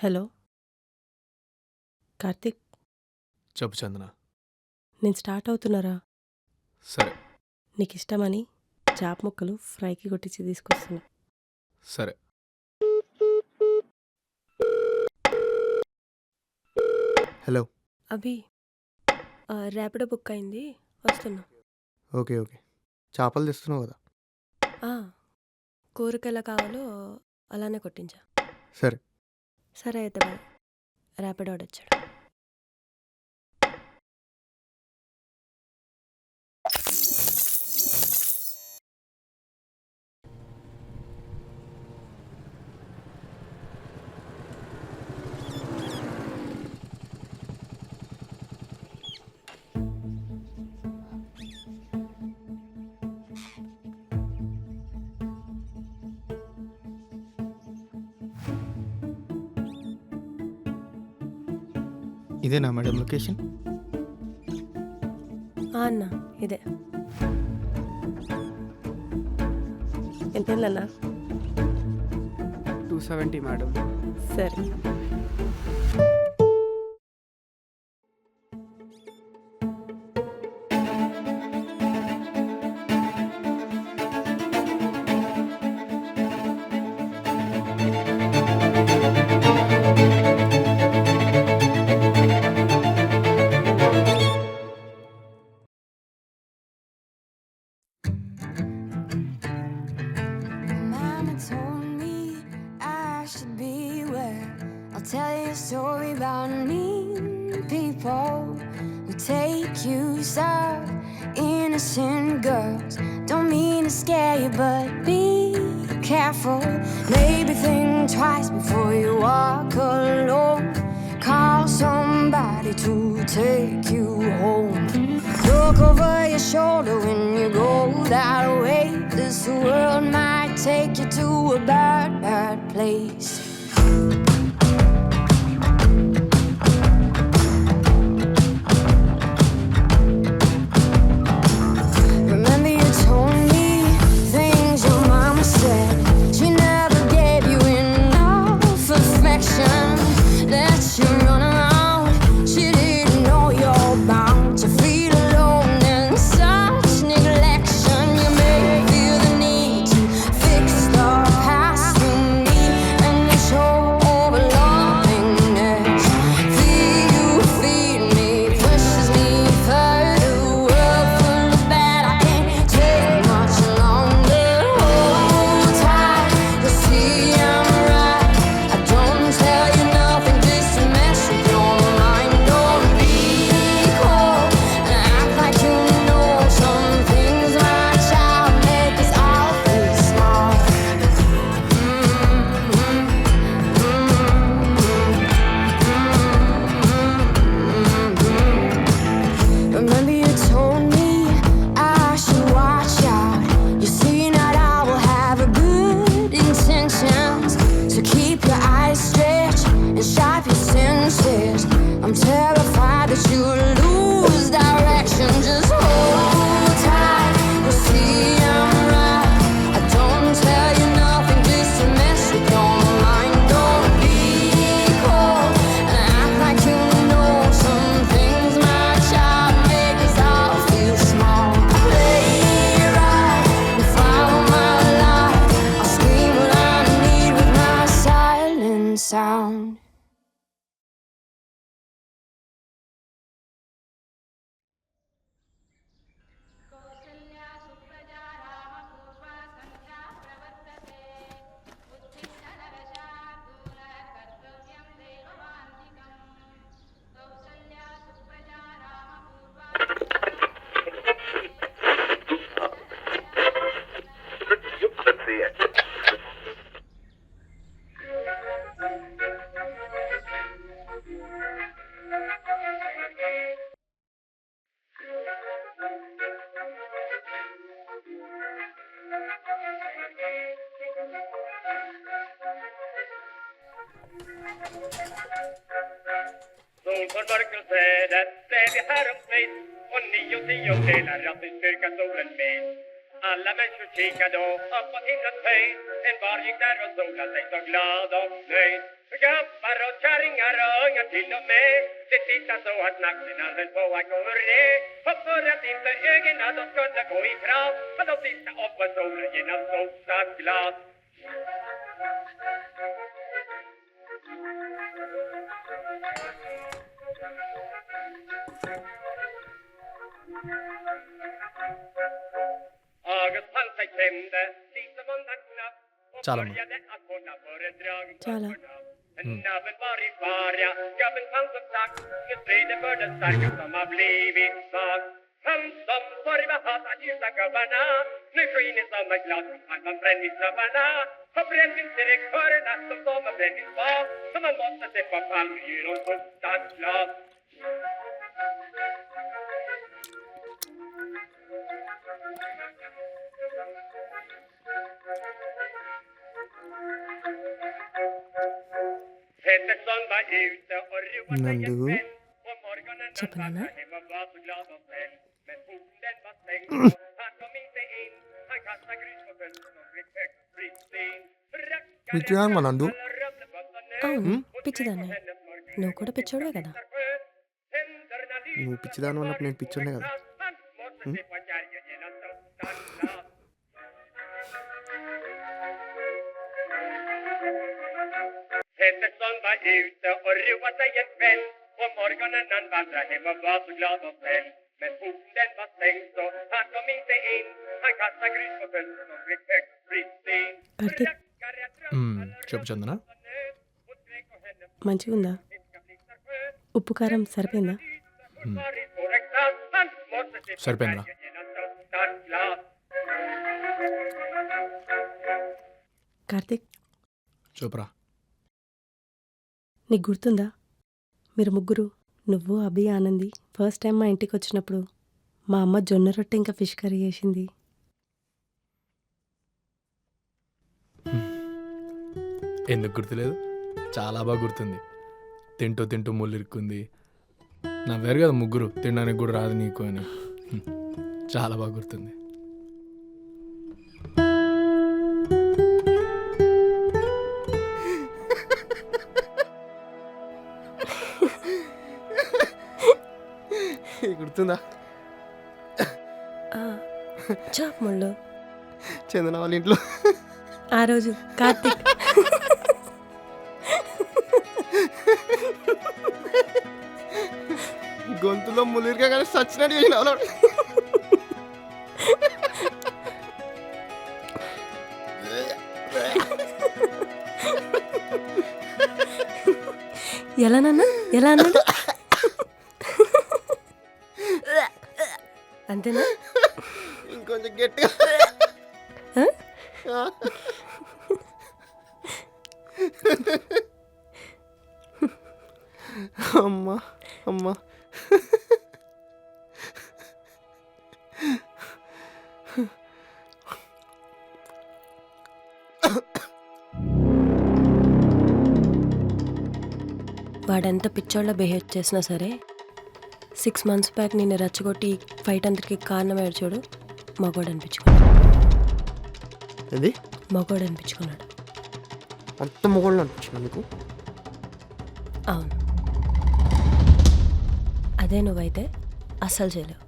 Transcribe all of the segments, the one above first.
Hello Karthik, చెప్పు చందన. నేను start అవుతున్నారా? సరే నీకు ఇష్టమని చేప ముక్కలు ఫ్రైకి కొట్టించి తీసుకొస్తున్నా. సరే. హలో. అభి, ర్యాపిడో బుక్ అయింది, వస్తున్నా. Okay okay. చేపలు తెస్తున్నావు కదా? ఆ, కూరకి ఎలా కావాలో అలానే కొట్టించా. సరే. సరే అయితే బాయ్. ర్యాపిడో వచ్చాడు. ఇదేనా మేడం లొకేషన్? అన్న ఇదే. ఎంతేందన్నా? 270 మేడం. సరే. I'll tell you a story about mean people who take you south. Innocent girls, don't mean to scare you, but be careful. Maybe think twice before you walk alone. Call somebody to take you home. Look over your shoulder when you go that way. This world might take you to a bad, bad place. I'm terrified that you'll lose direction. Just hold tight, you'll see I'm right. I don't tell you nothing just to mess with your mind. Don't be cold and act like you know some things my child make us all feel small. I play right and follow my life. I'll scream what I need with my silent sound. Solformörkelseträdet blev i häromsvis och 9/10 att i styrka solen med. Alla människor kikade då upp på himlens höjd. En var gick där och solade sig så glad och nöjd. Gubbar och kärringar och unga till och med. Det tittar så att nacken höll på att gå re. Och för att inte ögonen de skulle gå i krav, men de tittade upp på solen genom sopsat glas. August fann sig klämde, lite undan knapp. Och చాలా började att hålla föredrag. చాలా Nabben var i fara, gubben fann som sagt. Nu strider för den starka som har blivit svag. Han som förr var hat att ljusa gubbarna, nu skiner som ett glas som han brännvinsrubbarna. Och brännvinsdirektörerna som de har brännvinsbad, som man måste se på palmdjur och sopsat glas. Pettersson var ute och roade sig en Nandu? kväll. På morgonen చెప్పు han నాన్న. vaknade hem och var så glad och snäll. Men porten var stängd och han kom inte in. Han kastade grus på fönstret och fick högt spritt. పిచ్చిదానివా నందు? అవును పిచ్చిదాన్ని నువ్వు కూడా పిచ్చోడే కదా నువ్వు పిచ్చిదాని అన్నప్పుడు నేను పిచ్చోనే కదా. Pettersson var ute och roade sig en kväll. På morgonen han vandrade hem och var så glad och snäll. Men porten den var stängd så han kom inte in. Han kastade grus på fönstret och fick högt spritt. Karthik చెప్పు చందన. మంచిగా ఉందా ఉప్పు కారం సరిపోయిందా సరిపోయిందిరా. కార్తీక్ చూపరా. నీకు గుర్తుందా మీరు ముగ్గురు నువ్వు అభి ఆనంది ఫస్ట్ టైం మా ఇంటికి వచ్చినప్పుడు మా అమ్మ జొన్న రొట్టె ఇంకా ఫిష్ కర్రీ చేసింది. ఎందుకు గుర్తులేదు? చాలా బాగా గుర్తుంది. తింటూ తింటూ ముళ్ళు ఇరుక్కుంది. నవ్వారు కదా ముగ్గురు, తినడానికి కూడా రాదు నీకు అని. చాలా బాగా గుర్తుంది. గుర్తుందా? చాప్ ముళ్ళు చందన వాళ్ళ ఇంట్లో ఆ రోజు కార్తీక్ గొంతులో ములిరిగా కానీ సచ్చినట్టు చేసిన ఎలా నాన్న ఎలా అన్నాడు అంతేనా ఇంకొంచెం గట్టిగా. ఆ? అమ్మా అమ్మా వాడెంత పిచ్చోళ్ళ బిహేవ్ చేసినా సరే 6 months బ్యాక్ నిన్ను రెచ్చగొట్టి ఫైట్ అందరికి కారణమయ్యాడు చూడు, మగోడు అనిపించుకున్నాడు. ఇది మగోడు అనిపించుకున్నాడు. అంత మొగోళ్ళు అనిపించింది నీకు? అవును, అదే నువ్వైతే అస్సలు చేయలేవు.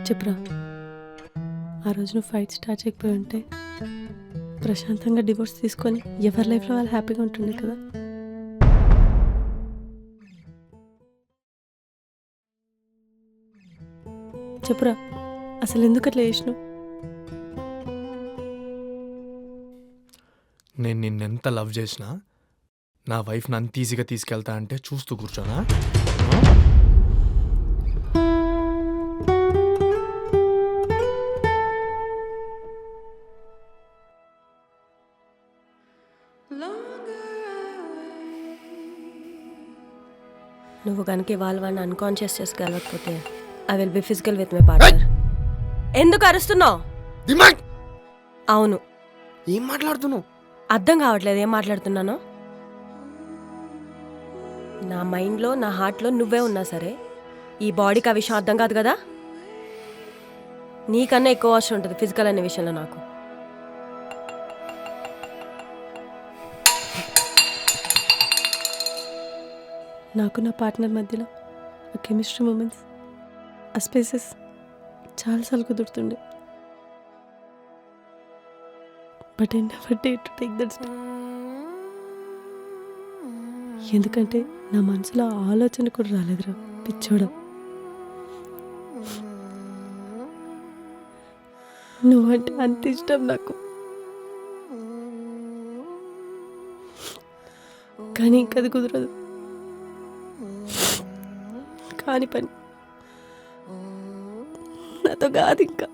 చెప్పురా, ఆ రోజు నువ్వు ఫైట్ స్టార్ట్ చేయకపోయి ఉంటే ప్రశాంతంగా డివోర్స్ తీసుకొని ఎవరి లైఫ్లో వాళ్ళు హ్యాపీగా ఉంటుండే కదా. చెప్పురా, అసలు ఎందుకు అట్లా చేసినావు? నేను నిన్నెంత లవ్ చేసినా నా వైఫ్ని అంత ఈజీగా తీసుకెళ్తా అంటే చూస్తూ కూర్చోనా? నువ్వు కనుక ఇవాళ వాడిని అన్కాన్షియస్ చేసి గెలవకపోతే I will be physical with my partner. ఎందుకు అరుస్తున్నావు? దిమాగ్! అవును, ఏం మాట్లాడుతున్నావు? అర్థం కావట్లేదు ఏం మాట్లాడుతున్నానో. నా మైండ్లో నా హార్ట్లో నువ్వే ఉన్నా సరే ఈ బాడీకి ఆ విషయం అర్థం కాదు కదా. నీకన్నా ఎక్కువ అవసరం ఉంటుంది ఫిజికల్ అనే విషయంలో నాకు. నాకు నా పార్ట్నర్ మధ్యలో ఆ కెమిస్ట్రీ మూమెంట్స్, ఆ స్పేసెస్ చాలాసార్లు కుదురుతుండే. But I never dare to take that step. ఎందుకంటే నా మనసులో ఆ ఆలోచన కూడా రాలేదురా పిచ్చోడం. నువ్వంటే అంత ఇష్టం నాకు, కానీ ఇంకది కుదరదు. కాని పని నాతో కాదు. ఇంకా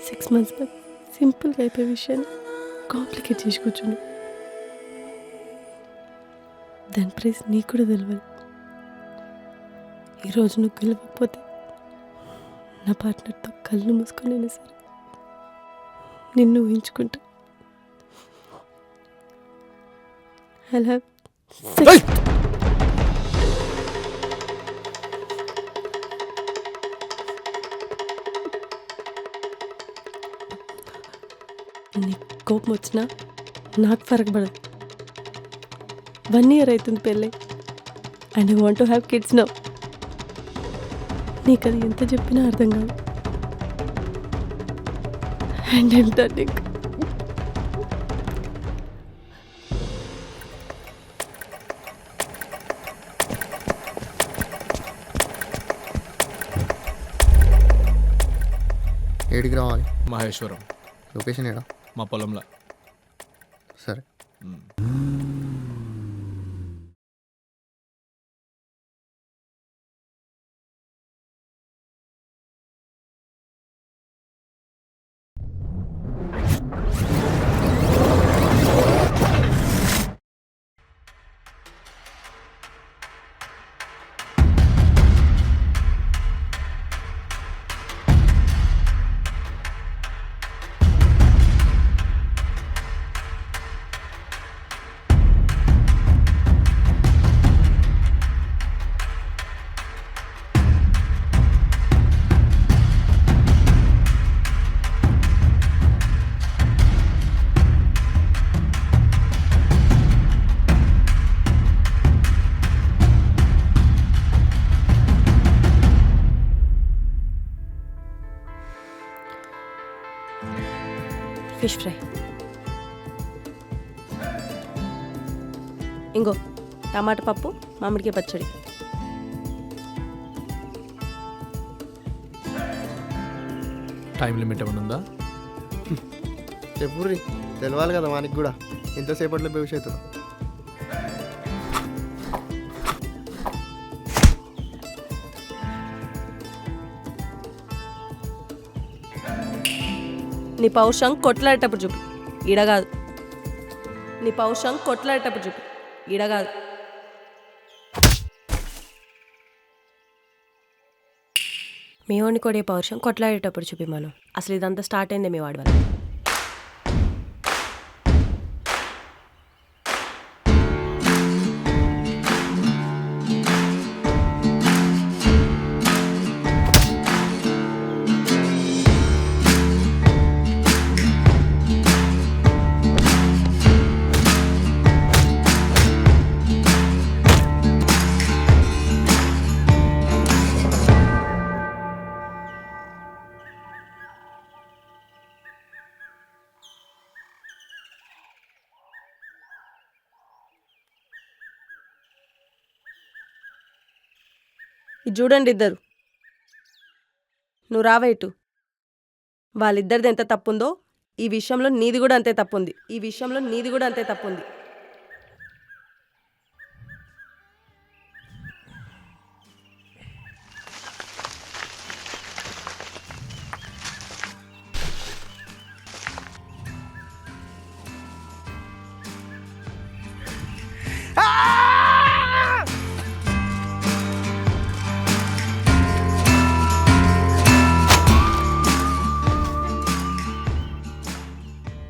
సిక్స్ మంత్స్ బ్యాక్ సింపుల్గా అయిపోయే విషయాన్ని కాంప్లికేట్ చేసి కూర్చుండు. దాని ప్రైస్ నీకు కూడా తెలియాలి. ఈరోజు నువ్వు గెలవకపోతే నా పార్ట్నర్తో కళ్ళు మూసుకొనైనా సరే నిన్ను ఊహించుకుంటా. I'll have sex. నీకు కోపం వచ్చినా నాకు ఫరక్ పడదు. 1 year అవుతుంది పెళ్ళి, and I want to have kids now. నీకు అది ఎంత చెప్పినా అర్థం కాదు. And I'm done. ఇంకా ఏడికి రావాలి? మహేశ్వరం. లొకేషన్ ఏడా? మా పొలంలో. సరే. Fish fry. ఇంకో టమాటా పప్పు, మామిడికాయ పచ్చడి. టైం లిమిట్ ఏమైనా ఉందా? చెప్పుర్రి, తెలవాలి కదా వానికి కూడా. ఇంతసేపట్లో బేవిష్ అవుతుంది. నీ పౌరుషం కొట్లాడేటప్పుడు చూపి, ఈడ కాదు. నీ పౌరుషం కొట్లాడేటప్పుడు చూపి, ఈడ కాదు. మీ వాడిని కొడే పౌరుషం కొట్లాడేటప్పుడు చూపి. మనం అసలు ఇదంతా స్టార్ట్ అయింది మీ వాడి వల్ల. ఇది చూడండి ఇద్దరు. నువ్వు రావేటు. వాళ్ళిద్దరిది ఎంత తప్పుందో ఈ విషయంలో నీది కూడా అంతే తప్పుంది. ఈ విషయంలో నీది కూడా అంతే తప్పుంది.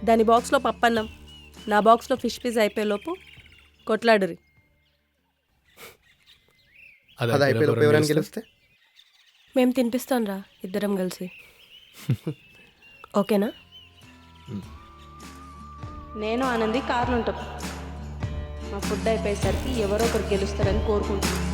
దాని బాక్స్లో పప్పన్నం, నా బాక్స్లో ఫిష్ పీస్ అయిపోయేలోపు కొట్లాడురి. అది అయిపోయి ఎవరైనా గెలిస్తే మేము తినిపిస్తాం రా ఇద్దరం కలిసి. ఓకేనా? నేను ఆనంది కార్లు ఉంటాం. మా ఫుడ్ అయిపోయేసరికి ఎవరో ఒకరు గెలుస్తారని కోరుకుంటున్నాను.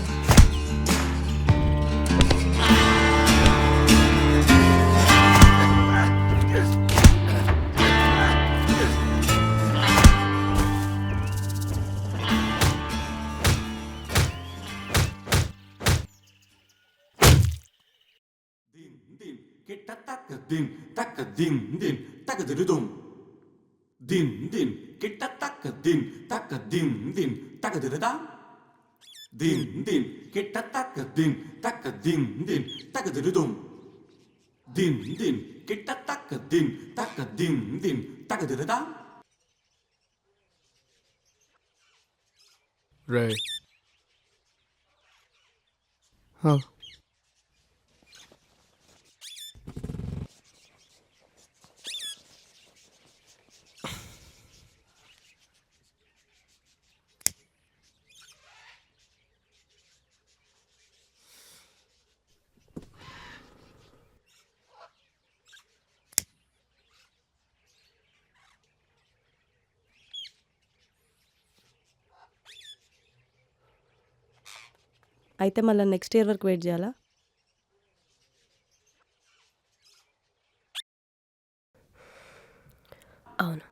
Din kita tak din tak dum din kita tak din tak da din kita tak din tak dum din kita tak din tak da. రే అయితే మళ్ళీ నెక్స్ట్ ఇయర్ వరకు వెయిట్ చేయాలా? అవును.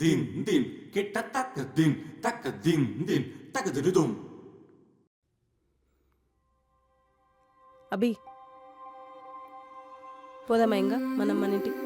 Din kita tak din tak dum. అభి పోదామా ఇంకా మనం మన ఇంటికి?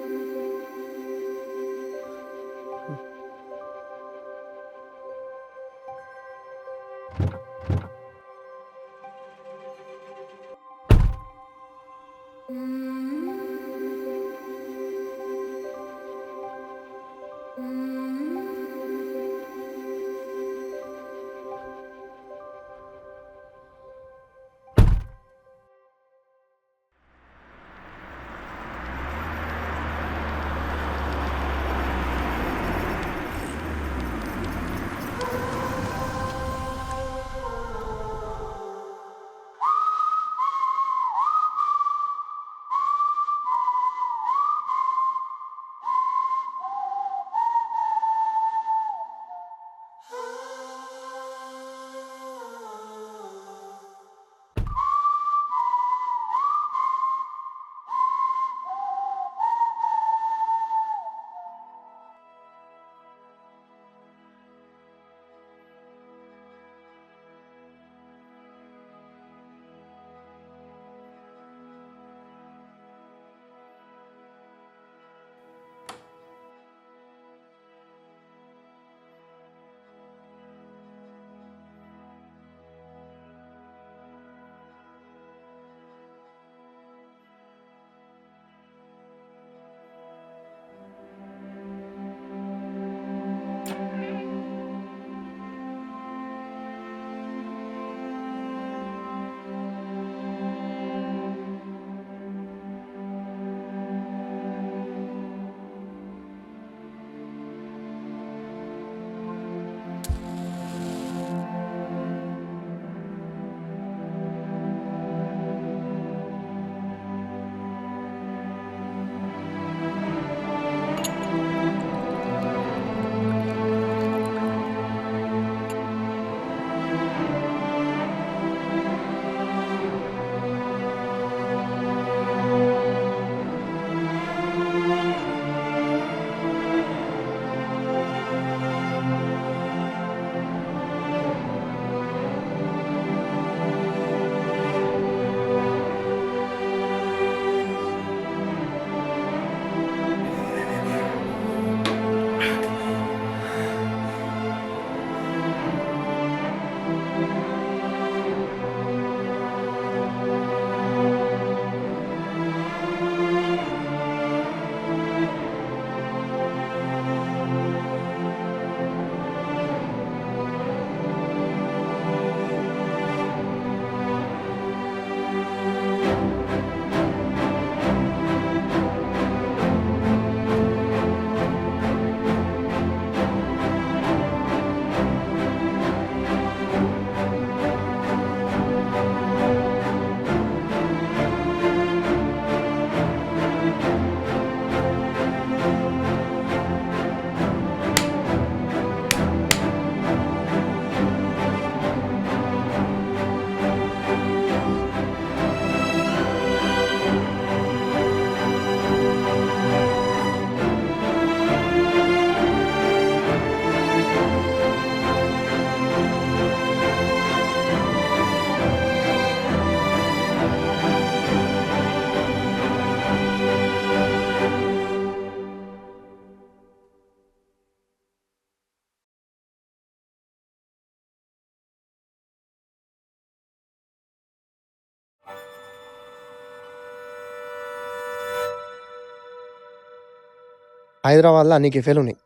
హైదరాబాద్లో అన్ని కెఫేలు ఉన్నాయి.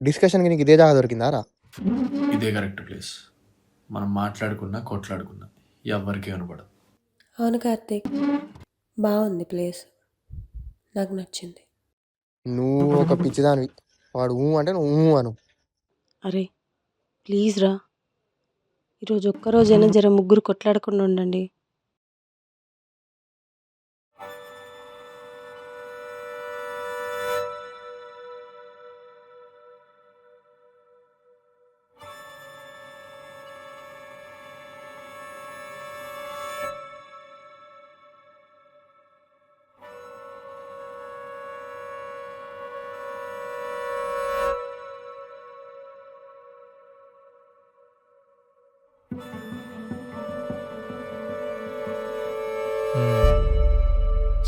డిస్కషన్కి నీకు ఇదే జాగా దొరికిందా రా? ఇదే కరెక్ట్ ప్లేస్. మనం మాట్లాడుకున్నా కొట్లాడుకున్నా ఎవరికి కనపడదు. అవును కార్తీక్, బాగుంది ప్లేస్, నాకు నచ్చింది. నువ్వు ఒక పిచ్చిదానివి. వాడు అంటే నువ్వు అను. అరే ప్లీజ్ రా, ఈరోజు ఒక్కరోజైనా జర ముగ్గురు కొట్లాడకుండా ఉండండి.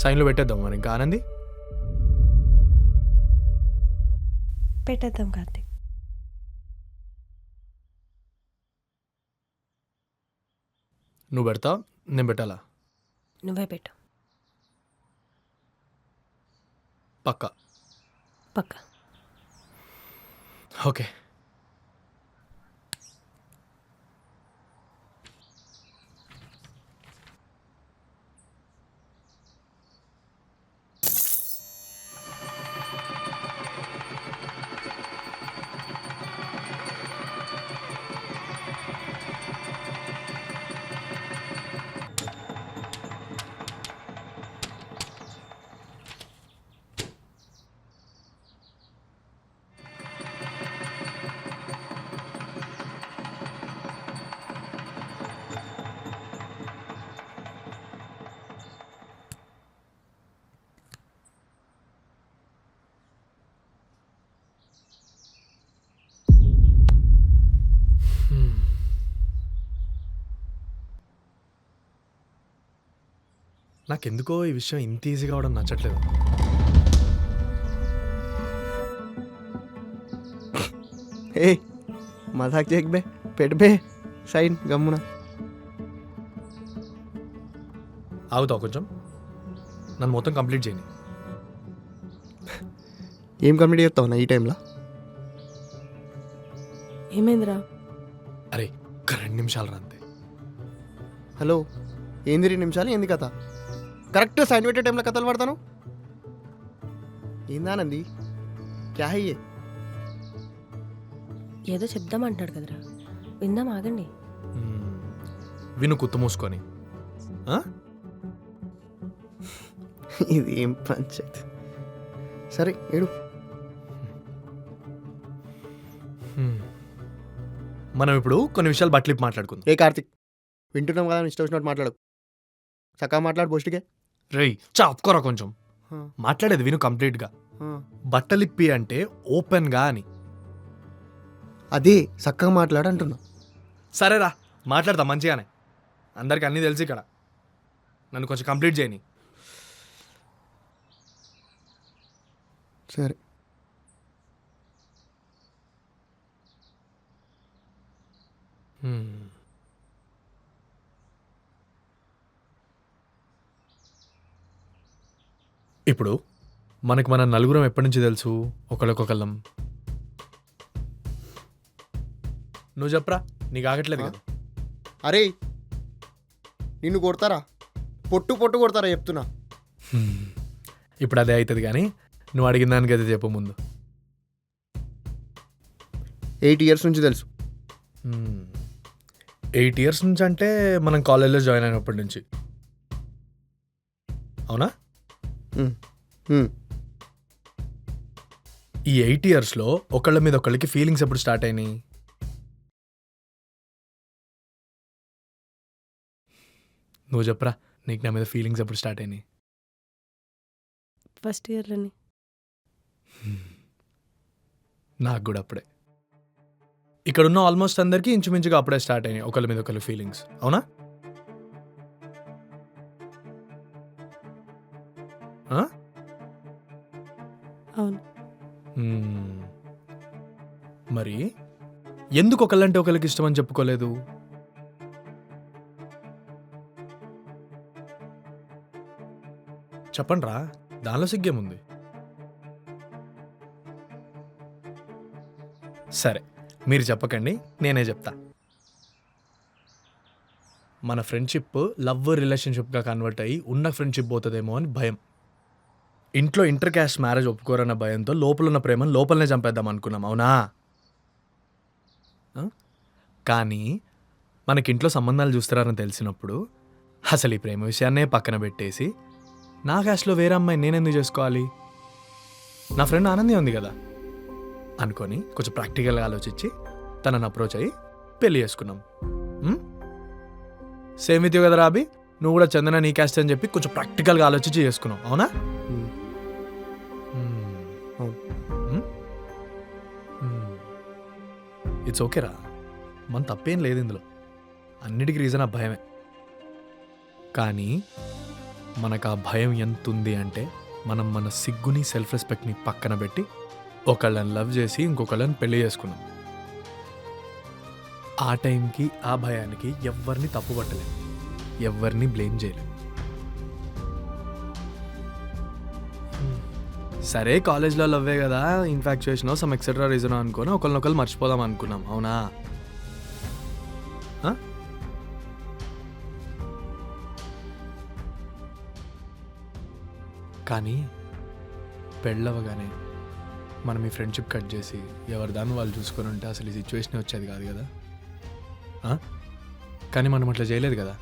సైన్లో పెట్టేద్దాం మరి ఇంకా ఆనంది. పెట్టేద్దాం కార్తీక్. నువ్వు పెడతావు, నేను పెట్టాలా? నువ్వే పెట్టు. పక్కా. పక్క. ఓకే. నాకెందుకో ఈ విషయం ఇంత ఈజీగా అవడం నచ్చట్లేదు. ఏ మజాక్ చేయకు బే, పెట్టు బే సైన్ గమ్మున. ఆగుతావు కొంచెం, నన్ను మొత్తం కంప్లీట్ చేయని. ఏం కంప్లీట్ చేస్తావు నా ఈ టైంలో? ఏమైందిరా? అరే ఒక్క 2 నిమిషాలు రా అంతే. హలో, ఏంది 2 నిమిషాలు? ఏంది కథ? కరెక్ట్ సైన్ పెట్టే టైంలో కథలు పడతాను. ఏందానంది? క్యా హై యే? ఏదో చెప్దామంటున్నాడు కదరా, విందాం, ఆగండి. విను కుత్తు మూసుకొని. ఆ? ఇది ఏం పంచాయత్? సరే ఏడు. మనం ఇప్పుడు కొన్ని విషయాలు బట్టలిప్పి మాట్లాడుకుందాం. ఏ కార్తిక్, వింటున్నాం కదా, ఇష్టం వచ్చినట్టు మాట్లాడు. చక్కగా మాట్లాడు పోస్ట్కే. రేయ్ ఒక్కరా కొంచెం మాట్లాడేది విను కంప్లీట్గా. బట్టలిప్పి అంటే ఓపెన్గా అని. అదే చక్కగా మాట్లాడు అంటున్నా. సరేరా మాట్లాడతా మంచిగానే, అందరికి అన్నీ తెలుసు ఇక్కడ. నన్ను కొంచెం కంప్లీట్ చేయని. సరే. ఇప్పుడు మనకు మన నలుగురం ఎప్పటి నుంచి తెలుసు ఒకళ్ళకొకళ్ళం? నువ్వు చెప్పరా, నీకు ఆగట్లేదు కదా? అరే నిన్ను కొడతారా? పొట్టు పొట్టు కొడతారా చెప్తున్నా. ఇప్పుడు అదే అవుతుంది కానీ నువ్వు అడిగిన దానికి అయితే చెప్పు ముందు. 8 years నుంచి తెలుసు. 8 years నుంచి అంటే మనం కాలేజ్లో జాయిన్ అయినప్పటి నుంచి, అవునా? ఈ 8 yearsలో ఒకళ్ళ మీద ఒకళ్ళకి ఫీలింగ్స్ ఎప్పుడు స్టార్ట్ అయినాయి? నువ్వు చెప్పరా, నీకు నా మీద ఫీలింగ్స్ ఎప్పుడు స్టార్ట్ అయినాయి? ఫస్ట్ ఇయర్లోని. నాకు కూడా అప్పుడే. ఇక్కడున్న ఆల్మోస్ట్ అందరికీ ఇంచుమించుగా అప్పుడే స్టార్ట్ అయినాయి ఒకళ్ళ మీద ఒకళ్ళ ఫీలింగ్స్, అవునా? అవును. మరి ఎందుకు ఒకళ్ళంటే ఒకళ్ళకి ఇష్టం అని చెప్పుకోలేదు? చెప్పండి రా, దానిలో సిగ్గేముంది? సరే మీరు చెప్పకండి, నేనే చెప్తా. మన ఫ్రెండ్షిప్ లవ్ రిలేషన్షిప్గా కన్వర్ట్ అయ్యి ఉన్న ఫ్రెండ్షిప్ పోతుందేమో అని భయం. ఇంట్లో ఇంటర్ క్యాస్ట్ మ్యారేజ్ ఒప్పుకోరన్న భయంతో లోపల ఉన్న ప్రేమను లోపలనే చంపేద్దాం అనుకున్నాం, అవునా? కానీ మనకింట్లో సంబంధాలు చూస్తారని తెలిసినప్పుడు అసలు ఈ ప్రేమ విషయాన్నే పక్కన పెట్టేసి నా క్యాస్ట్లో వేరే అమ్మాయి నేనెందుకు చేసుకోవాలి, నా ఫ్రెండ్ ఆనంది ఉంది కదా అనుకొని కొంచెం ప్రాక్టికల్గా ఆలోచించి తనని అప్రోచ్ అయ్యి పెళ్లి చేసుకున్నాం. సేమ్ విత్ యూ కదా రాబీ, నువ్వు కూడా చందన నీ క్యాస్ట్ అని చెప్పి కొంచెం ప్రాక్టికల్గా ఆలోచించి చేసుకున్నావు, అవునా? ఇట్స్ ఓకేరా, మన తప్పేం లేదు ఇందులో. అన్నిటికీ రీజన్ ఆ భయమే. కానీ మనకు ఆ భయం ఎంత ఉంది అంటే మనం మన సిగ్గుని సెల్ఫ్ రెస్పెక్ట్ని పక్కన పెట్టి ఒకళ్ళని లవ్ చేసి ఇంకొకళ్ళని పెళ్లి చేసుకున్నాం. ఆ టైంకి ఆ భయానికి ఎవరిని తప్పుపట్టలేము, ఎవరిని బ్లేమ్ చేయలేము. సరే కాలేజ్లో లవ్వే కదా, ఇన్ఫాక్చుయేషన్ సమ్ ఎక్సెట్రా రీజన్ అనుకొని ఒకరినొకరు మర్చిపోదాం అనుకున్నాం, అవునా? కానీ పెళ్ళవగానే మనం ఈ ఫ్రెండ్షిప్ కట్ చేసి ఎవరి దాన్ని వాళ్ళు చూసుకొని ఉంటే అసలు ఈ సిచ్యువేషన్ వచ్చేది కాదు కదా. కానీ మనం అట్లా చేయలేదు కదా.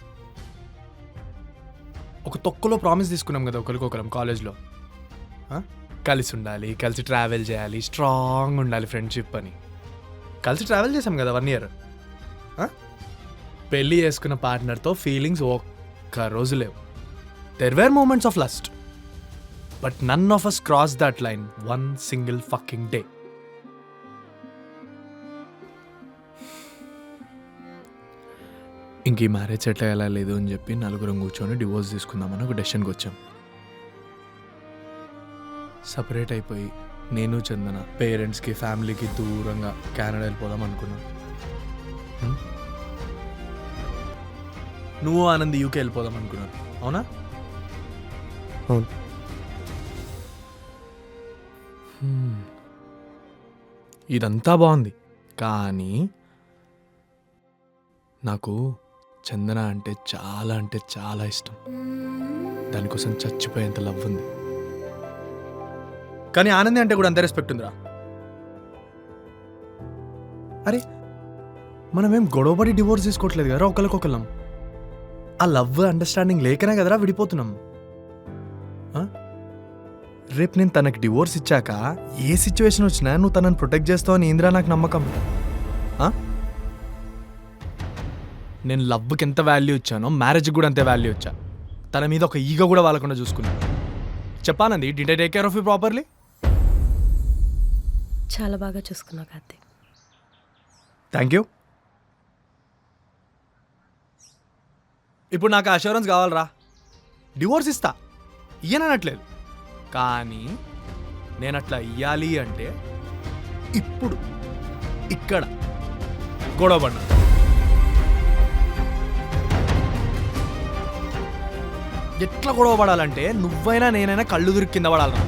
ఒక తొక్కలో ప్రామిస్ తీసుకున్నాం కదా ఒకరికొకరం కాలేజ్లో, కలిసి ఉండాలి, కలిసి ట్రావెల్ చేయాలి, స్ట్రాంగ్ ఉండాలి ఫ్రెండ్షిప్ అని. కలిసి ట్రావెల్ చేసాం కదా 1 year. పెళ్ళి చేసుకున్న పార్ట్నర్తో ఫీలింగ్స్ ఒక్క రోజు లేవు. There were moments of lust, but none of us crossed that line one single fucking day. ఇంక ఈ మ్యారేజ్ సెటిల్ అయ్యేలా లేదు అని చెప్పి నలుగురం కూర్చొని డివోర్స్ తీసుకుందామని ఒక డెసిషన్కి వచ్చాం. సపరేట్ అయిపోయి నేను చందన పేరెంట్స్కి ఫ్యామిలీకి దూరంగా కెనడా వెళ్ళిపోదాం అనుకున్నాం. నువ్వు ఆనంద్ యూకే వెళ్ళిపోదాం అనుకున్నాను, అవునా? అవును. ఇదంతా బాగుంది, కానీ నాకు చందన అంటే చాలా ఇష్టం. దానికోసం చచ్చిపోయేంత లవ్ ఉంది. కానీ ఆనంది అంటే కూడా అంతే రెస్పెక్ట్ ఉందిరా. అరే మనమేం గొడవపడి డివోర్స్ తీసుకోవట్లేదు కదరా ఒకరికొకళ్ళం. ఆ లవ్ అండర్స్టాండింగ్ లేకనే కదరా విడిపోతున్నాం. రేపు నేను తనకి డివోర్స్ ఇచ్చాక ఏ సిచ్యువేషన్ వచ్చినా నువ్వు తనని ప్రొటెక్ట్ చేస్తావని ఏందిరా నాకు నమ్మకం. నేను లవ్కి ఎంత వాల్యూ ఇచ్చానో మ్యారేజ్కి కూడా అంతే వాల్యూ ఇచ్చా. తన మీద ఒక ఈగో కూడా వాళ్ళకుండా చూసుకున్నా. చెప్పానంది, did I take care of you properly? చాలా బాగా చూసుకున్నావు కార్తీక్. Thank you. ఇప్పుడు నాకు అష్యూరెన్స్ కావాలరా. డివోర్స్ ఇస్తా, ఇయ్యనట్లేదు. కానీ నేను అట్లా ఇయ్యాలి అంటే ఇప్పుడు ఇక్కడ గొడవపడ్డా. ఎట్లా గొడవ పడాలంటే నువ్వైనా నేనైనా కళ్ళు దొరికి కింద పడాలరా.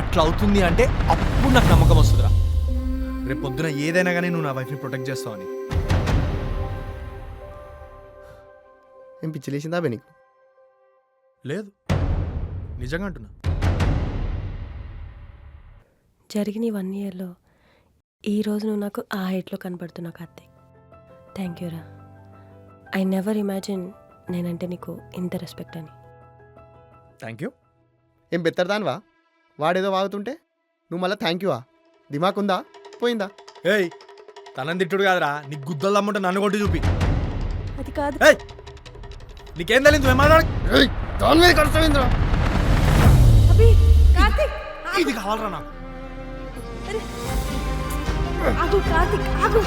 అట్లా అవుతుంది అంటే అప్పుడు నాకు నమ్మకం వస్తుందిరా. రేపు పొద్దున ఏదైనా కానీ నువ్వు నా వైఫ్ని ప్రొటెక్ట్ చేస్తావని. ఏం పిచ్చి లేచిందా బే నీకు? లేదు, నిజంగా అంటున్నా. జరిగిన 1 yearలో ఈరోజు నువ్వు నాకు ఆ హైట్లో కనపడుతున్నావు కార్తీక్. థ్యాంక్ యూ రా. ఐ నెవర్ ఇమాజిన్ నేనంటే నీకు ఇంత రెస్పెక్ట్ అని. Thank you. ఏం బెత్తరదానివా? వాడేదో వాగుతుంటే నువ్వు మళ్ళీ థ్యాంక్ యూవా? దిమాకుందా పోయిందా? ఏయ్ తనని తిట్టుడు కాదురా, నీకు గుద్దలు అమ్మంటే నన్ను కొట్టి చూపి. అది కాదు. ఏయ్ నీకేం తెలియదు ఏమన్నా? దాని మీద కష్టమైందిరా. అభి, కార్తీక్ ఇది కావాలరా నాకు. ఆగు కార్తీక్, ఆగు.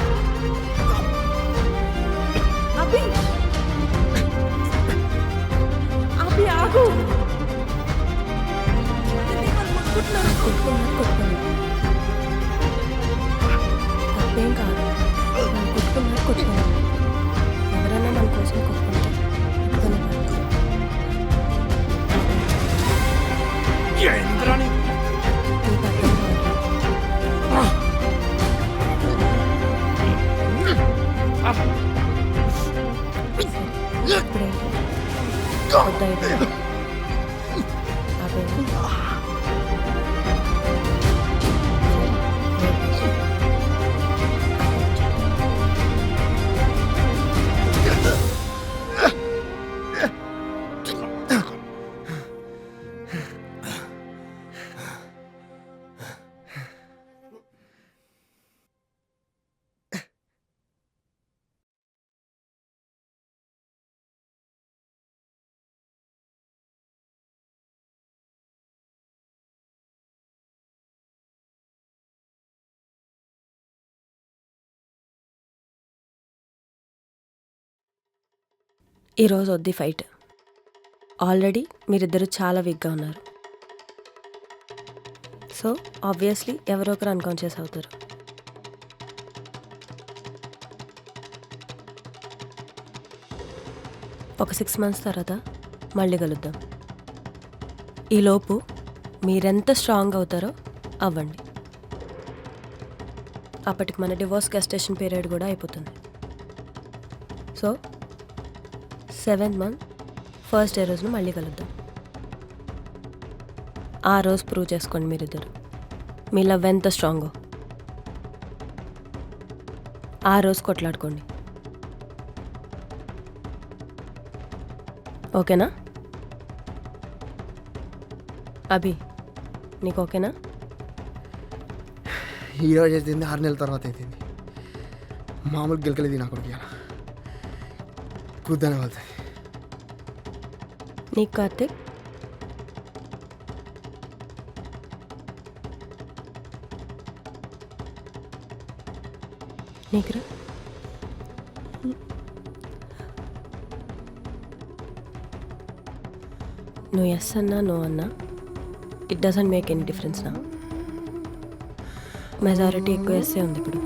అభి, అభి ఆగు. తప్పేం కాదు, కొట్టుకున్నారు. ఎవరైనా మన కోసం కొట్టుకుంటే ఈరోజు వద్ది ఫైట్. ఆల్రెడీ మీరిద్దరూ చాలా వీక్గా ఉన్నారు. సో ఆబ్వియస్లీ ఎవరో ఒకరు అన్కాన్షియస్ అవుతారు. ఒక 6 months తర్వాత మళ్ళీ కలుద్దాం. ఈలోపు మీరెంత స్ట్రాంగ్ అవుతారో అవ్వండి. అప్పటికి మన డివోర్స్ గెస్టేషన్ పీరియడ్ కూడా అయిపోతుంది. So 7th month first day రోజున మళ్ళీ కలుద్దాం. ఆ రోజు ప్రూవ్ చేసుకోండి మీరిద్దరు మీ లవ్ ఎంత స్ట్రాంగో. ఆ రోజు కొట్లాడుకోండి. ఓకేనా అభి? నీకు ఓకేనా? ఈరోజు అయిపోయింది, 6 నెలల తర్వాత అయిపోయింది. మామూలు గెలకలేదు నా కొడుకు. ఇలా కుద్దనే వెళ్తుంది. నీకు కార్తిక్? నీకురా? నువ్వు ఎస్ అన్నా నో అన్నా it doesn't make any difference నా. మెజారిటీ ఎక్కువ ఎస్సే ఉంది ఇప్పుడు.